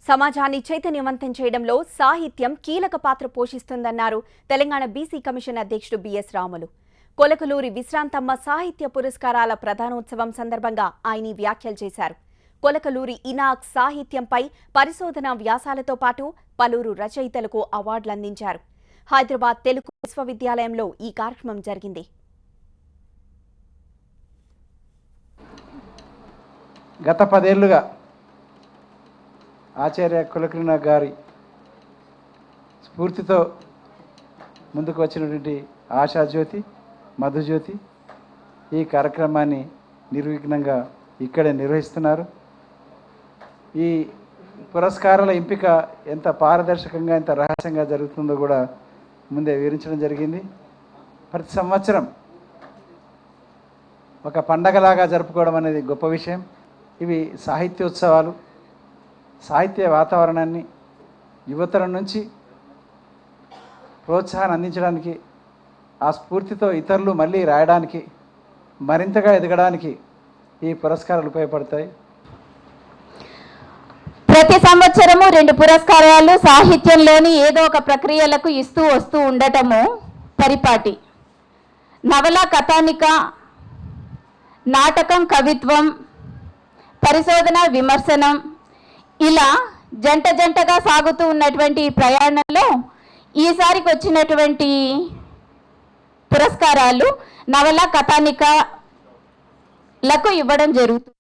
సమాజాన్ని చైతన్యవంతం చేయడంలో సాహిత్యం కీలక పాత్ర పోషిస్తుందన్నారు తెలంగాణ బీసీ కమిషన్ అధ్యక్షుడు బిఎస్ రాములు. కొలకలూరి విశ్రాంతమ్మ సాహిత్య పురస్కారాల ప్రధానోత్సవం సందర్భంగా ఆయన వ్యాఖ్యలు చేశారు. కొలకలూరి ఇనాక్ సాహిత్యంపై పరిశోధనా వ్యాసాలతో పాటు పలువురు రచయితలకు అవార్డులు అందించారు. హైదరాబాద్ తెలుగు విశ్వవిద్యాలయంలో ఈ కార్యక్రమం జరిగింది. గత 10 ఏళ్లుగా ఆచార్య కులకర్ణి గారి స్ఫూర్తితో ముందుకు వచ్చినటువంటి ఆశాజ్యోతి, మధుజ్యోతి ఈ కార్యక్రమాన్ని నిర్విఘ్నంగా ఇక్కడే నిర్వహిస్తున్నారు. ఈ పురస్కారాల ఎంపిక ఎంత పారదర్శకంగా, ఎంత రహస్యంగా జరుగుతుందో కూడా ముందే వివరించడం జరిగింది. ప్రతి సంవత్సరం ఒక పండగలాగా జరుపుకోవడం అనేది గొప్ప విషయం. ఇవి సాహిత్యోత్సవాలు, సాహిత్య వాతావరణాన్ని యువతరం నుంచి ప్రోత్సాహాన్ని అందించడానికి, ఆ స్ఫూర్తితో ఇతరులు మళ్ళీ రాయడానికి, మరింతగా ఎదగడానికి ఈ పురస్కారాలు ఉపయోగపడతాయి. ప్రతి సంవత్సరము 2 పురస్కారాలు సాహిత్యంలోని ఏదో ఒక ప్రక్రియలకు ఇస్తూ వస్తూ ఉండటము పరిపాటి. నవల, కథానిక, నాటకం, కవిత్వం, పరిశోధన, విమర్శనం ఇలా జంటగా సాగుతూ ఉన్నటువంటి ప్రయాణంలో ఈసారికి వచ్చినటువంటి పురస్కారాలు నవల, కథానికలకు ఇవ్వడం జరుగుతుంది.